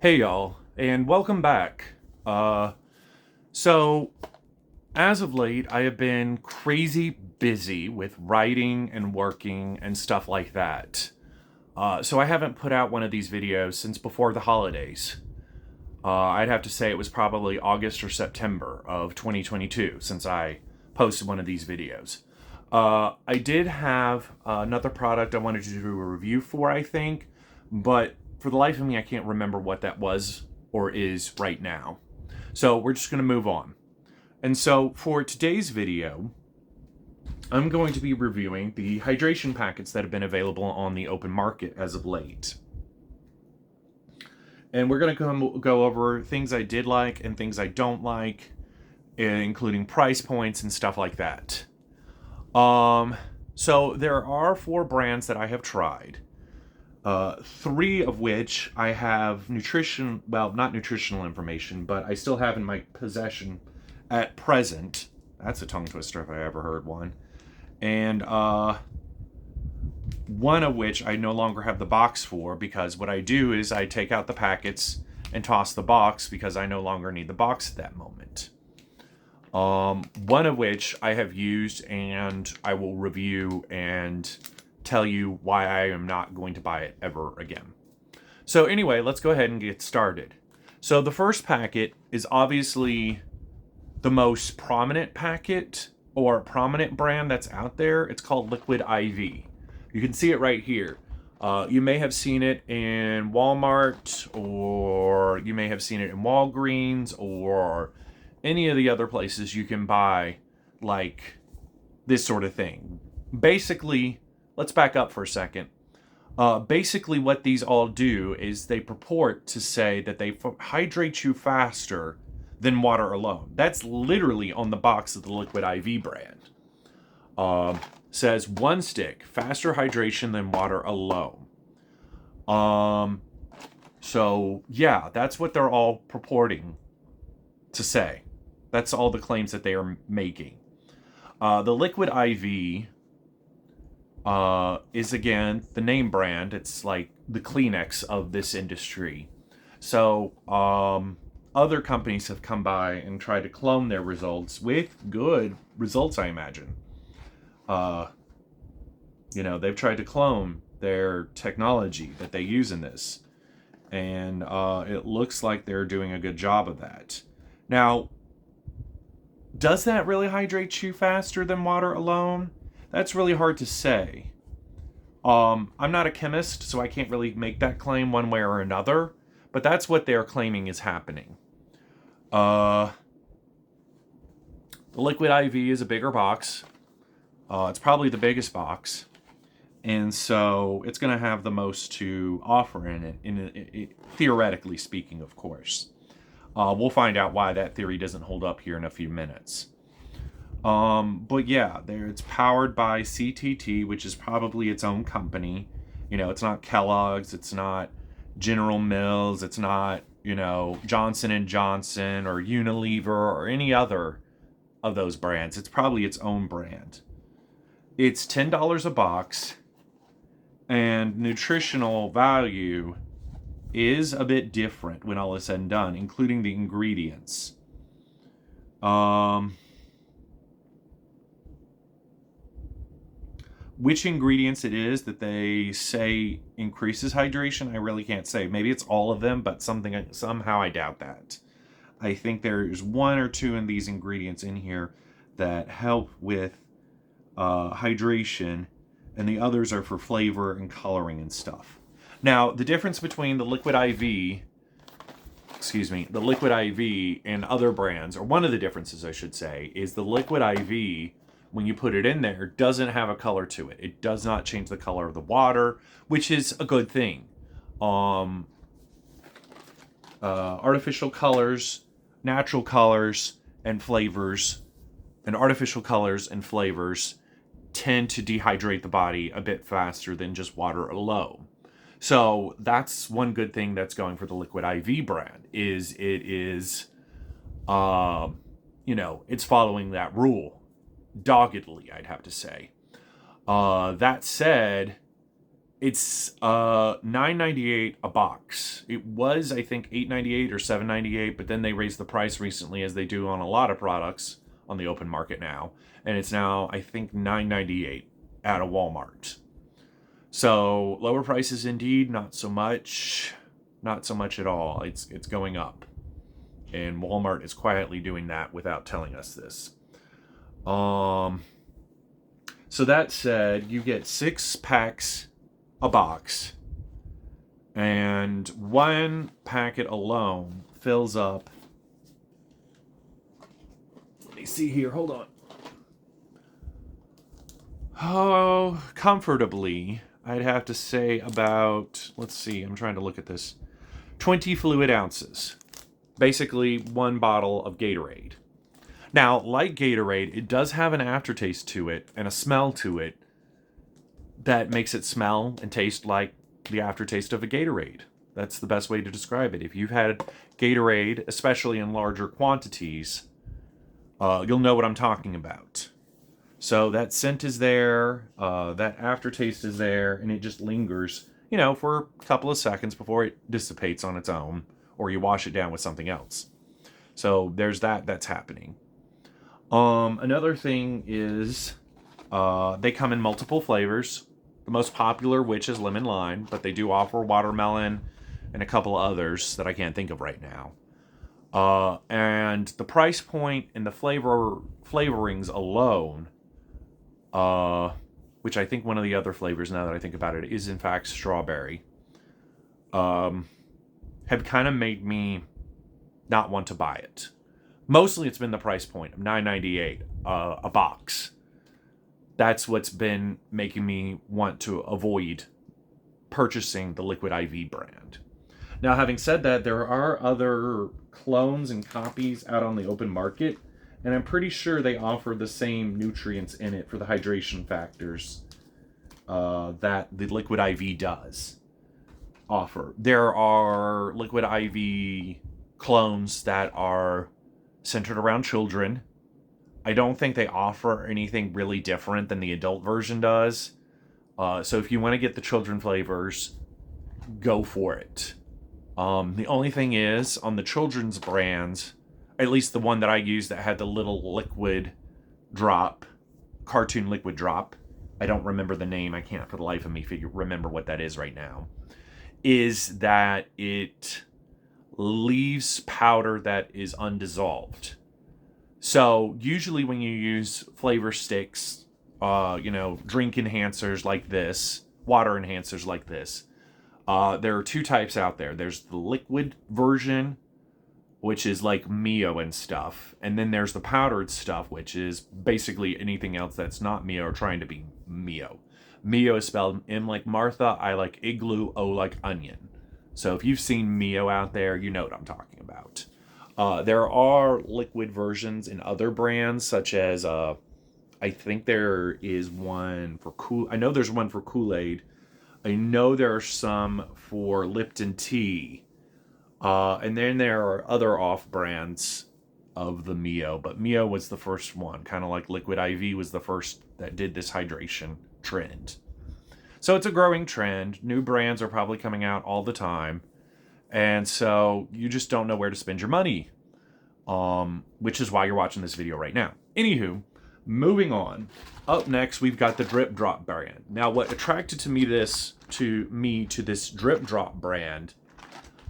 Hey y'all, and welcome back. So as of late, I have been crazy busy with writing and working and stuff like that. So I haven't put out one of these videos since before the holidays. I'd have to say it was probably August or September of 2022 since I posted one of these videos. I did have another product I wanted to do a review for, I think, but for the life of me, I can't remember what that was or is right now. So we're just going to move on. And so for today's video, I'm going to be reviewing the hydration packets that have been available on the open market as of late. And we're going to go over things I did like and things I don't like, including price points and stuff like that. So there are 4 brands that I have tried. 3 of which I have not nutritional information, but I still have in my possession at present. That's a tongue twister if I ever heard one. And one of which I no longer have the box for, because what I do is I take out the packets and toss the box because I no longer need the box at that moment. One of which I have used and I will review and tell you why I am not going to buy it ever again. So anyway, let's go ahead and get started. So the first packet is obviously the most prominent packet or prominent brand that's out there. It's called Liquid IV. You can see it right here. You may have seen it in Walmart, or you may have seen it in Walgreens, or any of the other places you can buy like this sort of thing. Basically, let's back up for a second. Basically, what these all do is they purport to say that they hydrate you faster than water alone. That's literally on the box of the Liquid IV brand. Says 1 stick, faster hydration than water alone. So yeah, that's what they're all purporting to say. That's all the claims that they are making. The Liquid IV is, again, the name brand. It's like the Kleenex of this industry. So other companies have come by and tried to clone their results with good results, I imagine. They've tried to clone their technology that they use in this. And it looks like they're doing a good job of that. Now, does that really hydrate you faster than water alone? That's really hard to say. I'm not a chemist, so I can't really make that claim one way or another, but that's what they're claiming is happening. The Liquid IV is a bigger box. It's probably the biggest box, and so it's going to have the most to offer in it, theoretically speaking, of course. We'll find out why that theory doesn't hold up here in a few minutes. But yeah, it's powered by CTT, which is probably its own company. It's not Kellogg's, it's not General Mills, it's not, Johnson & Johnson or Unilever or any other of those brands. It's probably its own brand. It's $10 a box, and nutritional value is a bit different when all is said and done, including the ingredients. Which ingredients it is that they say increases hydration, I really can't say. Maybe it's all of them, but somehow I doubt that. I think there's 1 or 2 in these ingredients in here that help with hydration, and the others are for flavor and coloring and stuff. Now, the difference between the Liquid IV and other brands, or one of the differences I should say, is the Liquid IV, when you put it in there, doesn't have a color to it. It does not change the color of the water, which is a good thing. Artificial colors, natural colors, and flavors, and artificial colors and flavors tend to dehydrate the body a bit faster than just water alone. So that's one good thing that's going for the Liquid IV brand, is it is, it's following that rule doggedly, I'd have to say. That said, It's $9.98 a box. It was, I think, $8.98 or $7.98, but then they raised the price recently, as they do on a lot of products on the open market now, and it's now, I think, $9.98 at a Walmart. So lower prices indeed, not so much at all. It's going up, and Walmart is quietly doing that without telling us this. So that said, you get 6 packs a box, and one packet alone fills up. Let me see here. Hold on. Oh, comfortably, I'd have to say about, let's see, I'm trying to look at this, 20 fluid ounces. Basically, one bottle of Gatorade. Now, like Gatorade, it does have an aftertaste to it and a smell to it that makes it smell and taste like the aftertaste of a Gatorade. That's the best way to describe it. If you've had Gatorade, especially in larger quantities, you'll know what I'm talking about. So that scent is there, that aftertaste is there, and it just lingers, for a couple of seconds before it dissipates on its own, or you wash it down with something else. So there's that's happening. Another thing is they come in multiple flavors. The most popular, which is lemon lime, but they do offer watermelon and a couple of others that I can't think of right now. And the price point and the flavorings alone, which I think one of the other flavors, now that I think about it, is in fact strawberry, have kind of made me not want to buy it. Mostly it's been the price point of $9.98 a box. That's what's been making me want to avoid purchasing the Liquid IV brand. Now, having said that, there are other clones and copies out on the open market, and I'm pretty sure they offer the same nutrients in it for the hydration factors that the Liquid IV does offer. There are Liquid IV clones that are centered around children. I don't think they offer anything really different than the adult version does. So if you want to get the children flavors, go for it. The only thing is, on the children's brands, at least the one that I used that had the little liquid drop, cartoon liquid drop, I don't remember the name, I can't for the life of me remember what that is right now, is that it leaves powder that is undissolved. So usually when you use flavor sticks, drink enhancers like this, water enhancers like this, there are 2 types out there. There's the liquid version, which is like Mio and stuff. And then there's the powdered stuff, which is basically anything else that's not Mio or trying to be Mio. Mio is spelled M like Martha, I like igloo, O like onion. So if you've seen Mio out there, you know what I'm talking about. There are liquid versions in other brands, such as, I think there is one for I know there's one for Kool-Aid. I know there are some for Lipton tea. And then there are other off-brands of the Mio, but Mio was the first one, kind of like Liquid IV was the first that did this hydration trend. So it's a growing trend. New brands are probably coming out all the time. And so you just don't know where to spend your money, which is why you're watching this video right now. Anywho, moving on. Up next, we've got the Drip Drop brand. Now, what attracted me to this Drip Drop brand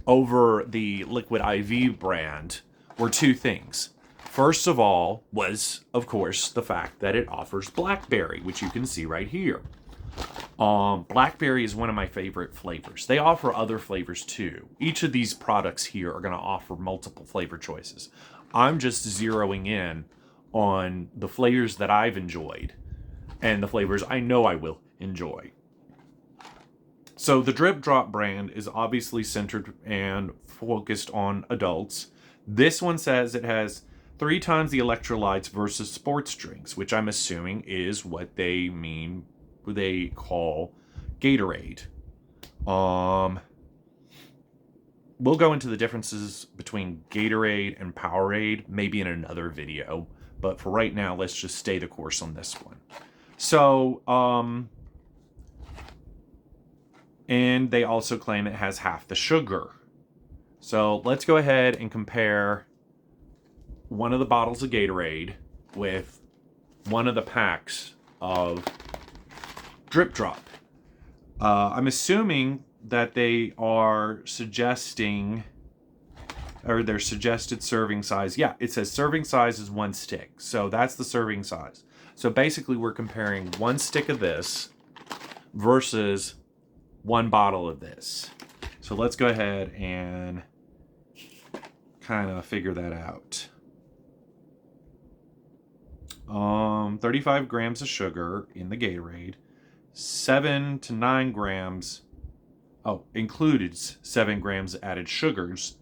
over the Liquid IV brand were 2 things. First of all was, of course, the fact that it offers blackberry, which you can see right here. Blackberry is one of my favorite flavors. They offer other flavors too. Each of these products here are going to offer multiple flavor choices. I'm just zeroing in on the flavors that I've enjoyed and the flavors I know I will enjoy. So the Drip Drop brand is obviously centered and focused on adults. This one says it has 3 times the electrolytes versus sports drinks, which I'm assuming is what they mean, they call Gatorade. We'll go into the differences between Gatorade and Powerade maybe in another video, but for right now, let's just stay the course on this one. So, And they also claim it has half the sugar. So let's go ahead and compare one of the bottles of Gatorade with one of the packs of Drip Drop. I'm assuming that they are suggesting, or their suggested serving size. Yeah, it says serving size is 1 stick. So that's the serving size. So basically we're comparing 1 stick of this versus 1 bottle of this. So let's go ahead and kind of figure that out. 35 grams of sugar in the Gatorade, 7 to 9 grams, included 7 grams added sugars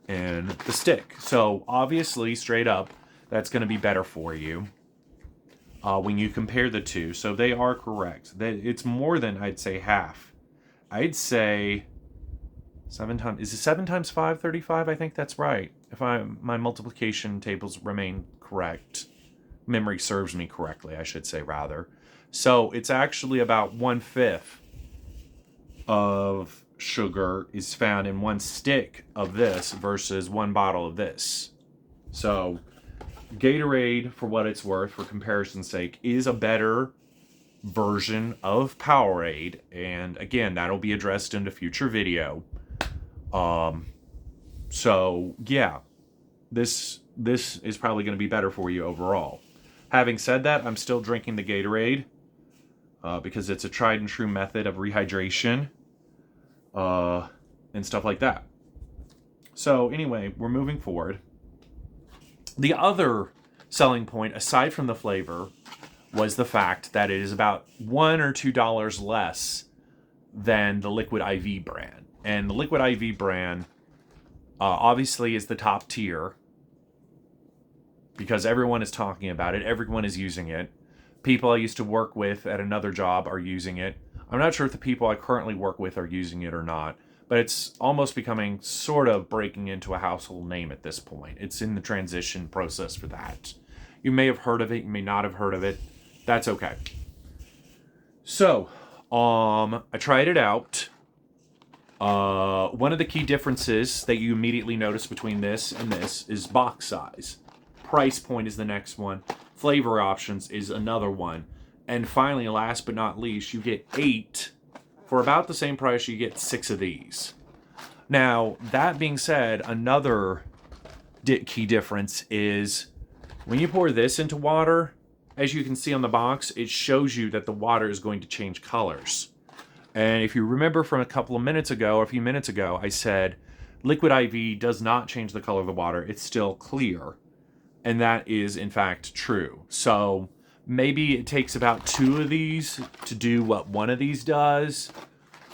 in the stick. So obviously, straight up, that's going to be better for you when you compare the two. So they are correct. It's more than, I'd say, half. I'd say 7 times, is it 7 times 5, 35? I think that's right. If my multiplication tables remain correct. Memory serves me correctly, I should say, rather. So it's actually about 1/5 of sugar is found in 1 stick of this versus 1 bottle of this. So Gatorade, for what it's worth, for comparison's sake, is a better version of Powerade. And again, that'll be addressed in a future video. So yeah, this is probably going to be better for you overall. Having said that, I'm still drinking the Gatorade because it's a tried and true method of rehydration and stuff like that. So anyway, we're moving forward. The other selling point, aside from the flavor, was the fact that it is about $1 or $2 less than the Liquid IV brand. And the Liquid IV brand obviously is the top tier because everyone is talking about it. Everyone is using it. People I used to work with at another job are using it. I'm not sure if the people I currently work with are using it or not, but it's almost becoming sort of breaking into a household name at this point. It's in the transition process for that. You may have heard of it. You may not have heard of it. That's okay. So, I tried it out. One of the key differences that you immediately notice between this and this is box size. Price point is the next one. Flavor options is another one. And finally, last but not least, you get 8 for about the same price you get 6 of these. Now, that being said, another key difference is when you pour this into water, as you can see on the box, it shows you that the water is going to change colors. And if you remember from a couple of minutes ago, or a few minutes ago, I said Liquid IV does not change the color of the water. It's still clear. And that is, in fact, true. So maybe it takes about 2 of these to do what one of these does.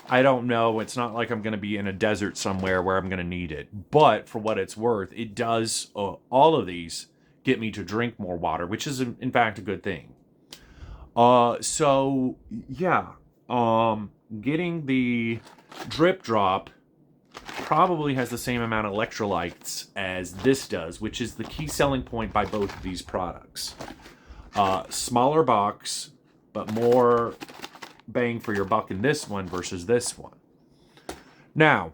I don't know. It's not like I'm going to be in a desert somewhere where I'm going to need it. But for what it's worth, it does, all of these, get me to drink more water, which is, in fact, a good thing. So, yeah. Getting the Drip Drop probably has the same amount of electrolytes as this does, which is the key selling point by both of these products. Smaller box, but more bang for your buck in this one versus this one. Now,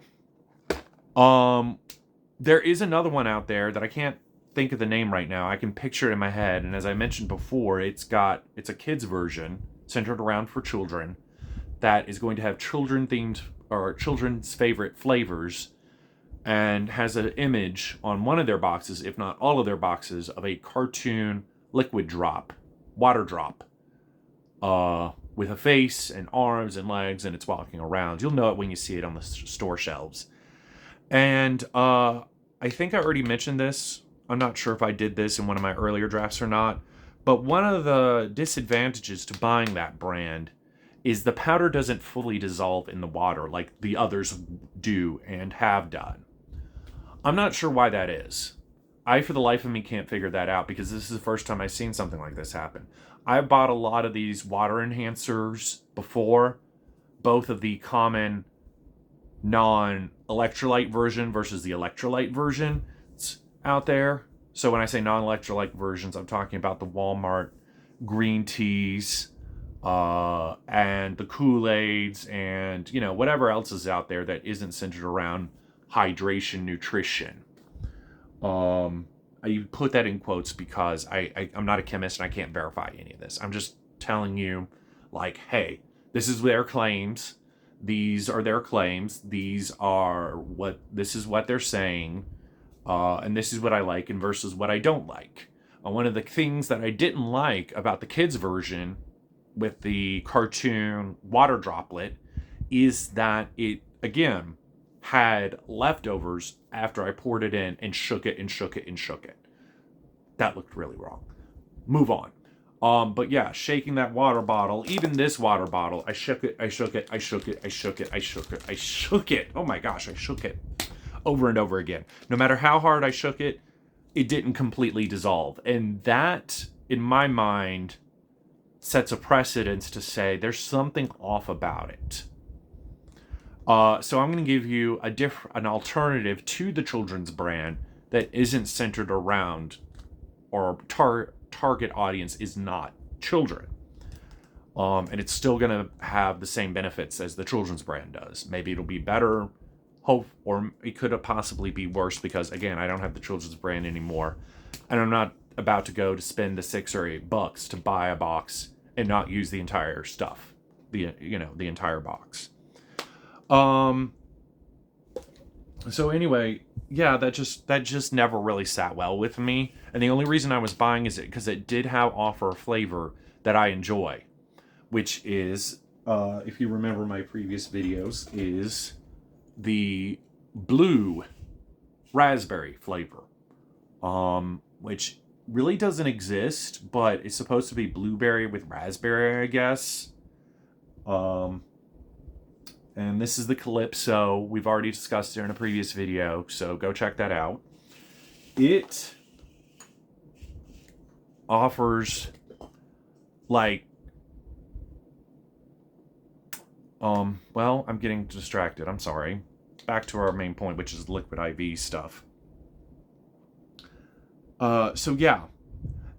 there is another one out there that I can't think of the name right now. I can picture it in my head, and as I mentioned before, it's a kid's version centered around for children that is going to have children's favorite flavors and has an image on one of their boxes, if not all of their boxes, of a cartoon liquid drop, water drop, with a face and arms and legs, and it's walking around. You'll know it when you see it on the store shelves. And I think I already mentioned this. I'm not sure if I did this in one of my earlier drafts or not, but one of the disadvantages to buying that brand is the powder doesn't fully dissolve in the water like the others do and have done. I'm not sure why that is. I, for the life of me, can't figure that out because this is the first time I've seen something like this happen. I've bought a lot of these water enhancers before, both of the common non-electrolyte version versus the electrolyte version out there. So when I say non-electrolyte versions, I'm talking about the Walmart green teas, and the Kool-Aids and, you know, whatever else is out there that isn't centered around hydration, nutrition. I put that in quotes because I'm not a chemist and I can't verify any of this. I'm just telling you, like, hey, this is their claims. These are their claims. This is what they're saying. And this is what I like and versus what I don't like. One of the things that I didn't like about the kids version with the cartoon water droplet is that it, again, had leftovers after I poured it in and shook it and shook it and shook it. That looked really wrong. Move on. But yeah, shaking that water bottle, even this water bottle, I shook it, I shook it, I shook it, I shook it, I shook it, I shook it. Oh my gosh, I shook it over and over again. No matter how hard I shook it, it didn't completely dissolve. And that, in my mind, sets a precedence to say there's something off about it. So I'm going to give you an alternative to the children's brand that isn't centered around, or target audience is not children. And it's still going to have the same benefits as the children's brand does. Maybe it'll be better, or it could possibly be worse because, again, I don't have the children's brand anymore. And I'm not about to go to spend the $6 or $8 to buy a box and not use the entire stuff, the entire box. So anyway, yeah, that just never really sat well with me. And the only reason I was buying is because it did offer a flavor that I enjoy, which is, if you remember my previous videos, is the blue raspberry flavor, which really doesn't exist, but it's supposed to be blueberry with raspberry, I guess. And this is the Calypso. We've already discussed it in a previous video, so go check that out. It offers, like, well, I'm getting distracted. I'm sorry. Back to our main point, which is liquid IV stuff. So yeah,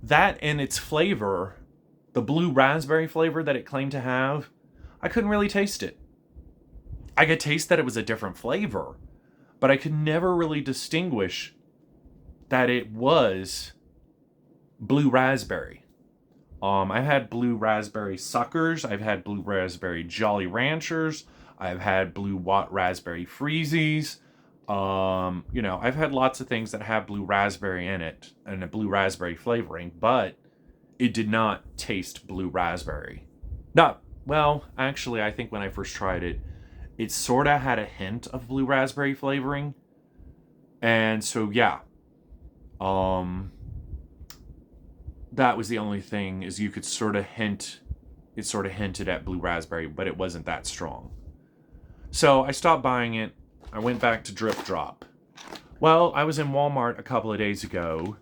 that and its flavor, the blue raspberry flavor that it claimed to have, I couldn't really taste it. I could taste that it was a different flavor, but I could never really distinguish that it was blue raspberry. I've had blue raspberry suckers. I've had blue raspberry Jolly Ranchers. I've had blue raspberry freezies. I've had lots of things that have blue raspberry in it and a blue raspberry flavoring, but it did not taste blue raspberry. Actually, I think when I first tried it, it sort of had a hint of blue raspberry flavoring. And so, yeah. That was the only thing, is you could sort of hint, it sort of hinted at blue raspberry, but it wasn't that strong. So I stopped buying it. I went back to Drip Drop. Well, I was in Walmart a couple of days ago.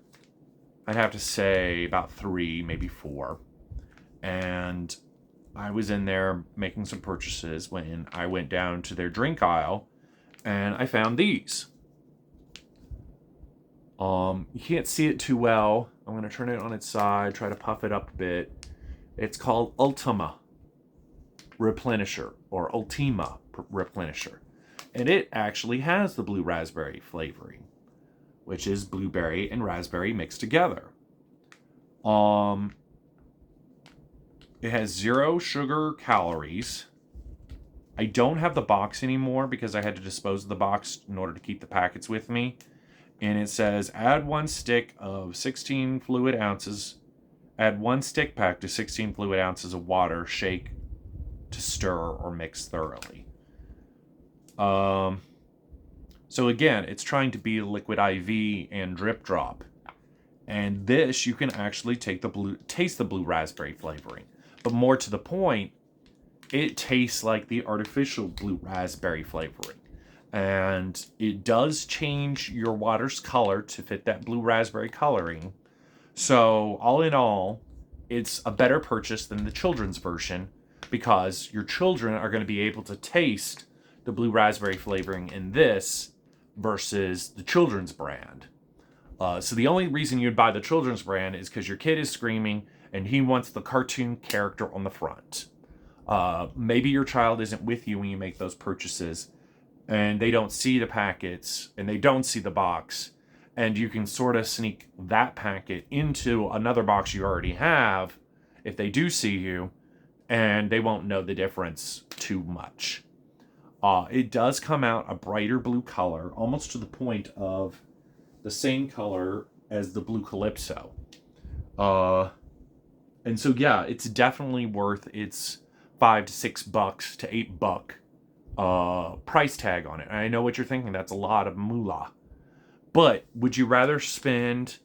I'd have to say about 3, maybe 4. And I was in there making some purchases when I went down to their drink aisle and I found these. You can't see it too well. I'm going to turn it on its side, try to puff it up a bit. It's called Ultima Replenisher, or Ultima Replenisher. And it actually has the blue raspberry flavoring, which is blueberry and raspberry mixed together. It has 0 sugar calories. I don't have the box anymore because I had to dispose of the box in order to keep the packets with me. And it says, add 1 stick of 16 fluid ounces. Add 1 stick pack to 16 fluid ounces of water. Shake to stir or mix thoroughly. So again, it's trying to be liquid IV and Drip Drop. And this, you can actually taste the blue raspberry flavoring. But more to the point, it tastes like the artificial blue raspberry flavoring. And it does change your water's color to fit that blue raspberry coloring. So all in all, it's a better purchase than the children's version because your children are going to be able to taste the blue raspberry flavoring in this versus the children's brand. So the only reason you'd buy the children's brand is because your kid is screaming and he wants the cartoon character on the front. Maybe your child isn't with you when you make those purchases, and they don't see the packets, and they don't see the box, and you can sort of sneak that packet into another box you already have if they do see you, and they won't know the difference too much. It does come out a brighter blue color, almost to the point of the same color as the Blue Calypso. And so, yeah, it's definitely worth its $5 to $6 to $8 price tag on it. And I know what you're thinking. That's a lot of moolah. But would you rather spend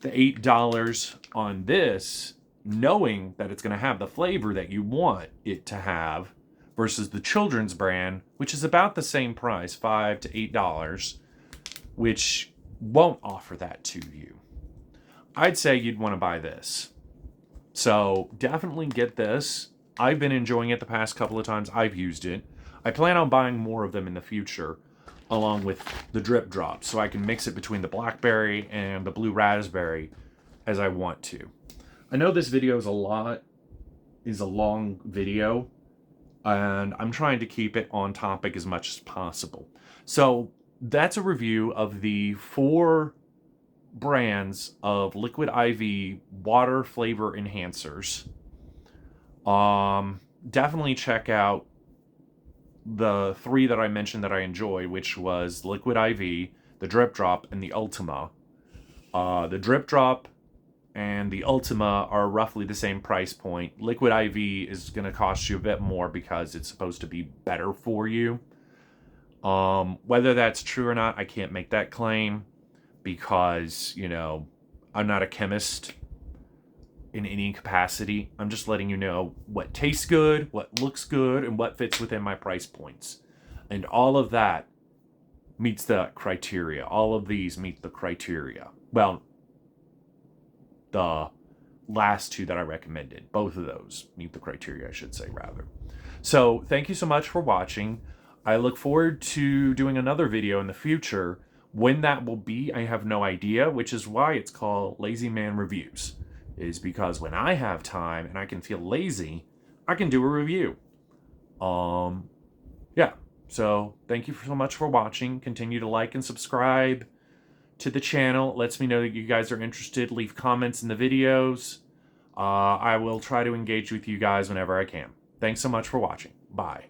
the $8 on this, knowing that it's going to have the flavor that you want it to have, versus the children's brand, which is about the same price, $5 to $8, which won't offer that to you? I'd say you'd want to buy this. So definitely get this. I've been enjoying it the past couple of times I've used it. I plan on buying more of them in the future, along with the drip drop, so I can mix it between the blackberry and the blue raspberry as I want to. I know this video is a long video, and I'm trying to keep it on topic as much as possible. So that's a review of the 4 brands of Liquid IV water flavor enhancers. Definitely check out the 3 that I mentioned that I enjoy, which was Liquid IV, the Drip Drop, and the Ultima. The Drip Drop and the Ultima are roughly the same price point. Liquid IV is going to cost you a bit more because it's supposed to be better for you. Whether that's true or not, I can't make that claim because, I'm not a chemist in any capacity. I'm just letting you know what tastes good, what looks good, and what fits within my price points. And all of that meets the criteria. All of these meet the criteria. Well, the last 2 that I recommended, both of those meet the criteria, I should say, rather. So thank you so much for watching. I look forward to doing another video in the future. When that will be, I have no idea, which is why it's called Lazy Man Reviews, is because when I have time and I can feel lazy, I can do a review. Yeah, so thank you so much for watching. Continue to like and subscribe to the channel. It lets me know that you guys are interested. Leave comments in the videos. I will try to engage with you guys whenever I can. Thanks so much for watching. Bye.